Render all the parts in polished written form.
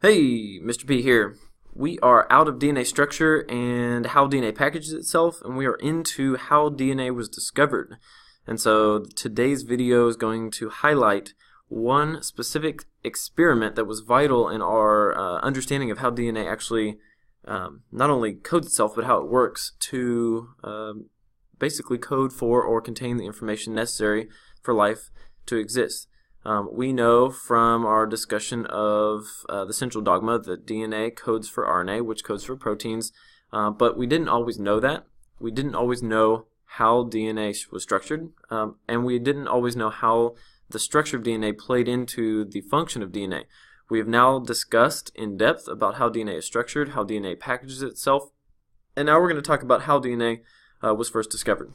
Hey, Mr. P here. We are out of DNA structure and how DNA packages itself, and we are into how DNA was discovered. And so today's video is going to highlight one specific experiment that was vital in our understanding of how DNA actually not only codes itself, but how it works to basically code for or contain the information necessary for life to exist. We know from our discussion of the central dogma that DNA codes for RNA, which codes for proteins, but we didn't always know that. We didn't always know how DNA was structured, and we didn't always know how the structure of DNA played into the function of DNA. We have now discussed in depth about how DNA is structured, how DNA packages itself, and now we're going to talk about how DNA was first discovered.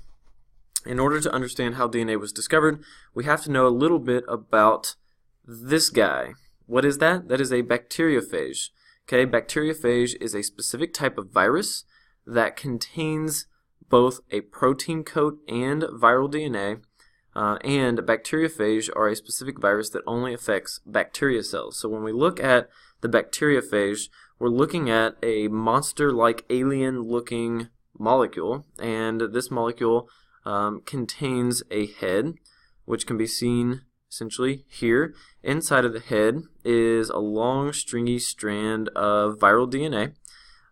In order to understand how DNA was discovered, we have to know a little bit about this guy. What is that? That is a bacteriophage. Okay, bacteriophage is a specific type of virus that contains both a protein coat and viral DNA, and bacteriophage are a specific virus that only affects bacteria cells. So when we look at the bacteriophage, we're looking at a monster-like alien-looking molecule, and this molecule contains a head, which can be seen essentially here. Inside of the head is a long stringy strand of viral DNA,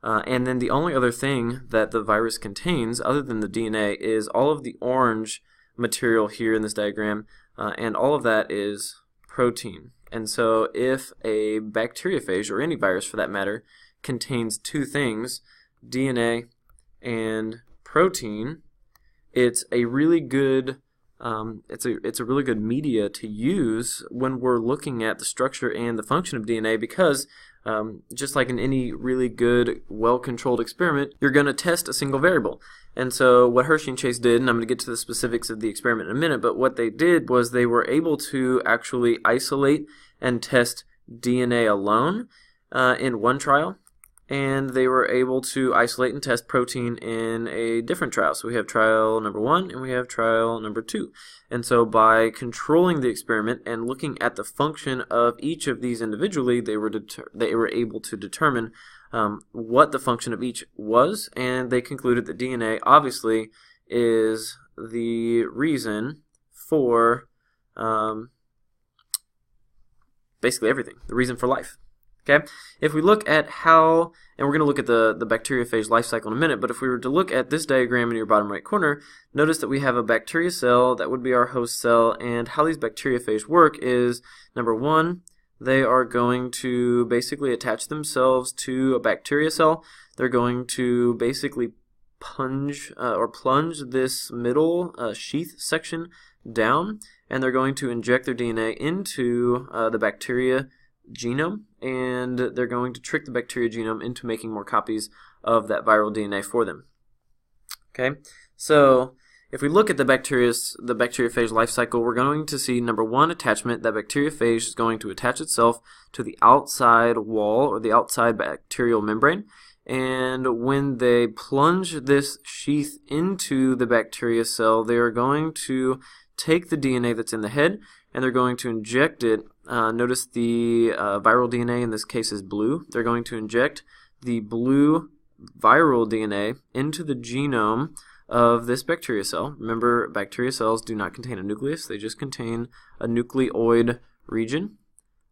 and then the only other thing that the virus contains other than the DNA is all of the orange material here in this diagram, and all of that is protein. And so if a bacteriophage, or any virus for that matter, contains two things, DNA and protein, it's a really good it's a really good media to use when we're looking at the structure and the function of DNA, because just like in any really good, well-controlled experiment, you're going to test a single variable. And so what Hershey and Chase did, and I'm going to get to the specifics of the experiment in a minute, but what they did was they were able to actually isolate and test DNA alone in one trial, and they were able to isolate and test protein in a different trial. So we have trial number 1 and we have trial number 2. And so by controlling the experiment and looking at the function of each of these individually, they were able to determine what the function of each was, and they concluded that DNA obviously is the reason for basically everything, the reason for life. Okay, if we look at how, and we're going to look at the bacteriophage life cycle in a minute, but if we were to look at this diagram in your bottom right corner, notice that we have a bacteria cell, that would be our host cell, and how these bacteriophage work is, number 1, they are going to basically attach themselves to a bacteria cell. They're going to basically plunge this middle sheath section down, and they're going to inject their DNA into the bacteria genome, and they're going to trick the bacteria genome into making more copies of that viral DNA for them. Okay, so if we look at the bacteriophage life cycle, we're going to see number 1, attachment. That bacteriophage is going to attach itself to the outside wall or the outside bacterial membrane, and when they plunge this sheath into the bacteria cell, they are going to take the DNA that's in the head and they're going to inject it. Notice the viral DNA in this case is blue. They're going to inject the blue viral DNA into the genome of this bacteria cell. Remember, bacteria cells do not contain a nucleus. They just contain a nucleoid region,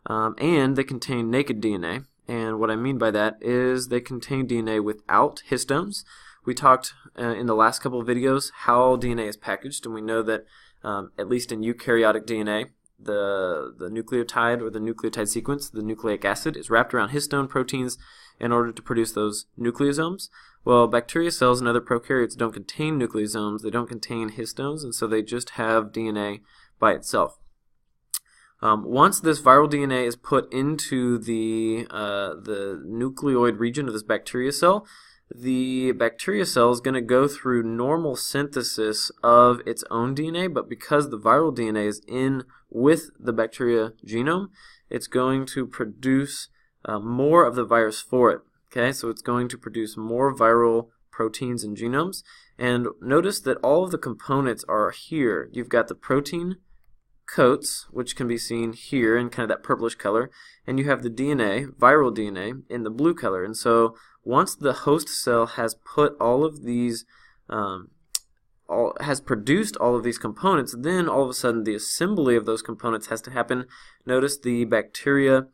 and they contain naked DNA. And what I mean by that is they contain DNA without histones. We talked in the last couple of videos how DNA is packaged, and we know that at least in eukaryotic DNA, the nucleotide or the nucleotide sequence, the nucleic acid, is wrapped around histone proteins in order to produce those nucleosomes. Well, bacteria cells and other prokaryotes don't contain nucleosomes, they don't contain histones, and so they just have DNA by itself. Once this viral DNA is put into the nucleoid region of this bacteria cell, the bacteria cell is going to go through normal synthesis of its own DNA, but because the viral DNA is in with the bacteria genome, it's going to produce more of the virus for it. Okay, so it's going to produce more viral proteins and genomes. And notice that all of the components are here. You've got the protein coats, which can be seen here in kind of that purplish color, and you have the DNA, viral DNA, in the blue color. And so once the host cell has put all of these, has produced all of these components, then all of a sudden the assembly of those components has to happen. Notice the bacteria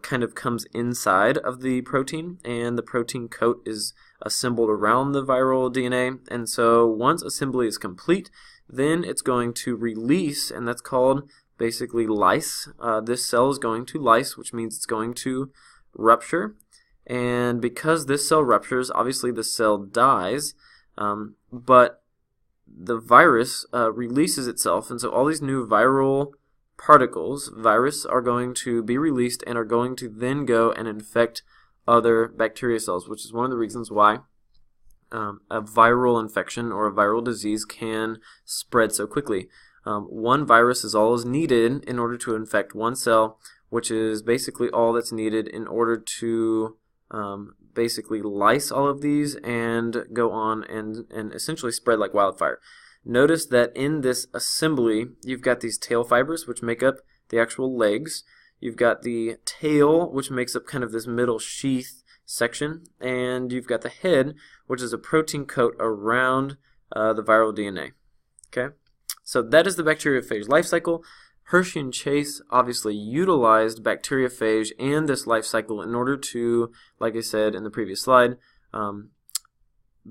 kind of comes inside of the protein, and the protein coat is assembled around the viral DNA. And so once assembly is complete, then it's going to release, and that's called basically lyse. This cell is going to lyse, which means it's going to rupture. And because this cell ruptures, obviously the cell dies, but the virus releases itself, and so all these new viral particles, virus, are going to be released and are going to then go and infect other bacteria cells, which is one of the reasons why a viral infection or a viral disease can spread so quickly. One virus is all is needed in order to infect one cell, which is basically all that's needed in order to basically lyse all of these and go on and essentially spread like wildfire. Notice that in this assembly, you've got these tail fibers, which make up the actual legs. You've got the tail, which makes up kind of this middle sheath section, and you've got the head, which is a protein coat around the viral DNA. Okay, so that is the bacteriophage life cycle. Hershey and Chase obviously utilized bacteriophage and this life cycle in order to, like I said in the previous slide,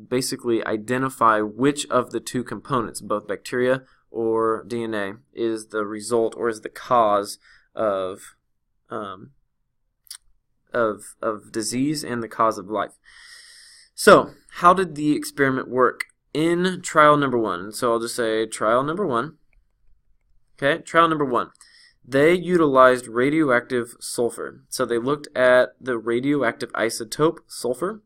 basically identify which of the two components, both bacteria or DNA, is the result or is the cause of disease and the cause of life. So, how did the experiment work in trial number 1? So I'll just say trial number 1. Okay, trial number 1. They utilized radioactive sulfur. So they looked at the radioactive isotope sulfur,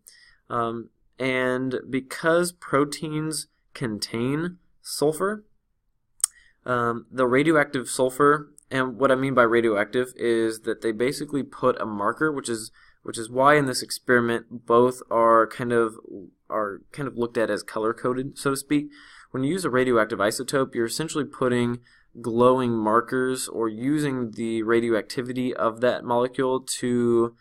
and because proteins contain sulfur, the radioactive sulfur, and what I mean by radioactive is that they basically put a marker, which is why in this experiment both are kind of looked at as color coded, so to speak. When you use a radioactive isotope, you're essentially putting glowing markers or using the radioactivity of that molecule to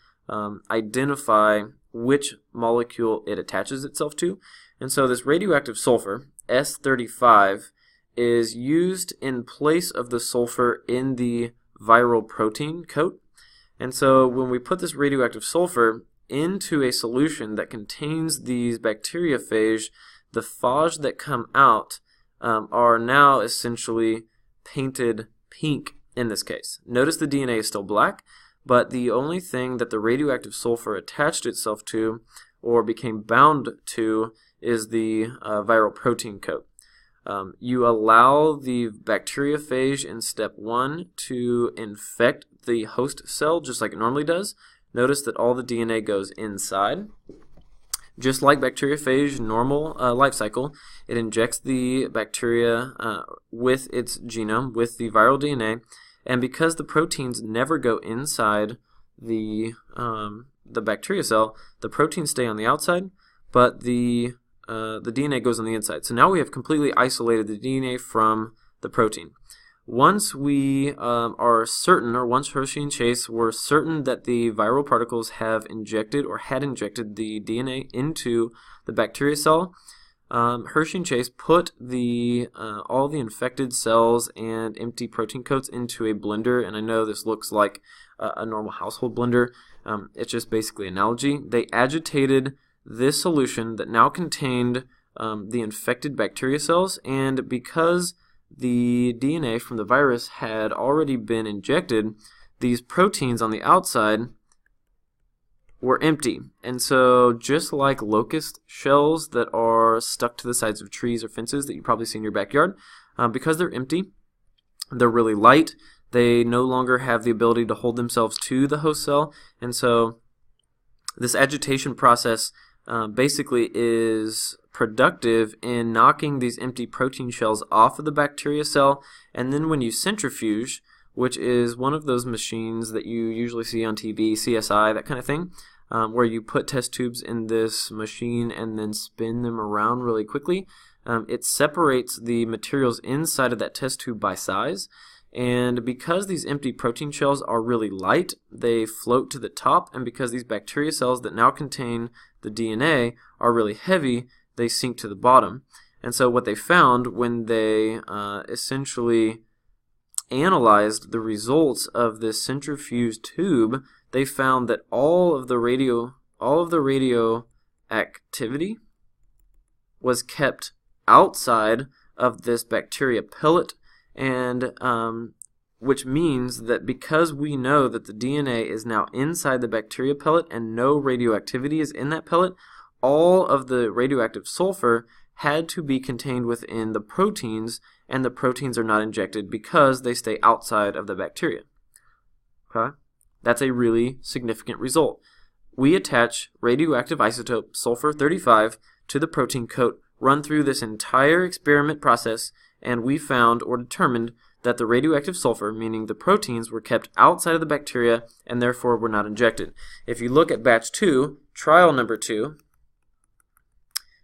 identify which molecule it attaches itself to. And so this radioactive sulfur, S35, is used in place of the sulfur in the viral protein coat. And so when we put this radioactive sulfur into a solution that contains these bacteriophage, the phage that come out are now essentially painted pink in this case. Notice the DNA is still black, but the only thing that the radioactive sulfur attached itself to or became bound to is the viral protein coat. You allow the bacteriophage in step 1 to infect the host cell just like it normally does. Notice that all the DNA goes inside. Just like bacteriophage normal life cycle, it injects the bacteria with its genome, with the viral DNA, and because the proteins never go inside the bacteria cell, the proteins stay on the outside, but the DNA goes on the inside. So now we have completely isolated the DNA from the protein. Once we are certain, or once Hershey and Chase were certain that the viral particles have injected or had injected the DNA into the bacteria cell, Hershey and Chase put all the infected cells and empty protein coats into a blender, and I know this looks like a normal household blender. It's just basically an analogy. They agitated this solution that now contained the infected bacteria cells, and because the DNA from the virus had already been injected, these proteins on the outside were empty. And so just like locust shells that are stuck to the sides of trees or fences that you probably see in your backyard, because they're empty, they're really light, they no longer have the ability to hold themselves to the host cell, and so this agitation process basically is productive in knocking these empty protein shells off of the bacteria cell, and then when you centrifuge, which is one of those machines that you usually see on TV, CSI, that kind of thing, where you put test tubes in this machine and then spin them around really quickly, it separates the materials inside of that test tube by size, And because these empty protein shells are really light, they float to the top, and because these bacteria cells that now contain the DNA are really heavy, they sink to the bottom. And so what they found when they essentially analyzed the results of this centrifuge tube, they found that all of the radioactivity was kept outside of this bacteria pellet, and which means that because we know that the DNA is now inside the bacteria pellet and no radioactivity is in that pellet, all of the radioactive sulfur had to be contained within the proteins, and the proteins are not injected because they stay outside of the bacteria. Okay? That's a really significant result. We attach radioactive isotope sulfur-35 to the protein coat, run through this entire experiment process, and we found or determined that the radioactive sulfur, meaning the proteins, were kept outside of the bacteria and therefore were not injected. If you look at batch 2, trial number 2,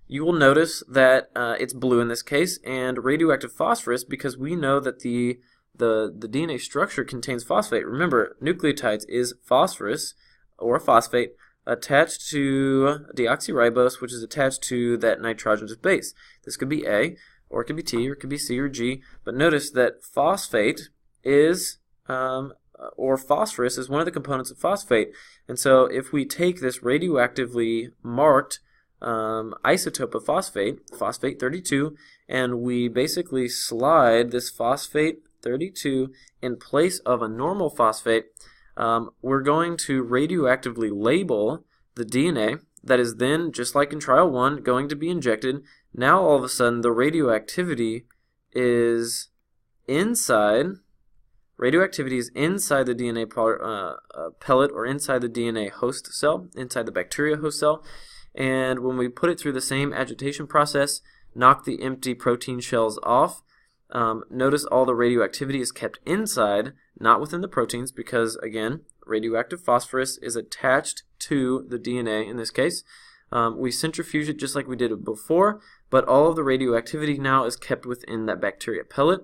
you will notice that it's blue in this case, and radioactive phosphorus, because we know that the DNA structure contains phosphate. Remember, nucleotides is phosphorus or phosphate attached to deoxyribose, which is attached to that nitrogenous base. This could be A, or it could be T, or it could be C or G, but notice that phosphate is, or phosphorus is one of the components of phosphate. And so if we take this radioactively marked isotope of phosphate, phosphate-32, and we basically slide this phosphate-32 in place of a normal phosphate, we're going to radioactively label the DNA that is then, just like in trial 1, going to be injected. Now all of a sudden the radioactivity is inside the DNA pellet, or inside the DNA host cell, inside the bacteria host cell. And when we put it through the same agitation process, knock the empty protein shells off, notice all the radioactivity is kept inside, not within the proteins, because again, radioactive phosphorus is attached to the DNA in this case. We centrifuge it just like we did before, but all of the radioactivity now is kept within that bacteria pellet,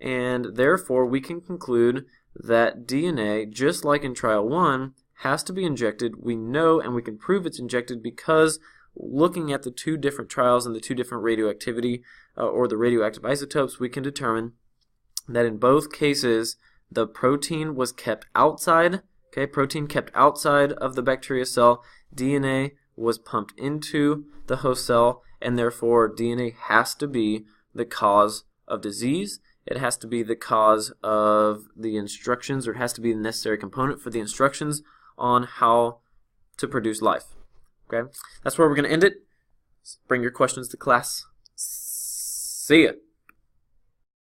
and therefore we can conclude that DNA, just like in trial 1, has to be injected. We know, and we can prove it's injected, because looking at the two different trials and the two different radioactivity or the radioactive isotopes, we can determine that in both cases the protein was kept outside. Okay, protein kept outside of the bacteria cell, DNA was pumped into the host cell, and therefore DNA has to be the cause of disease. It has to be the cause of the instructions, or it has to be the necessary component for the instructions on how to produce life. Okay, that's where we're going to end it. Bring your questions to class. See ya.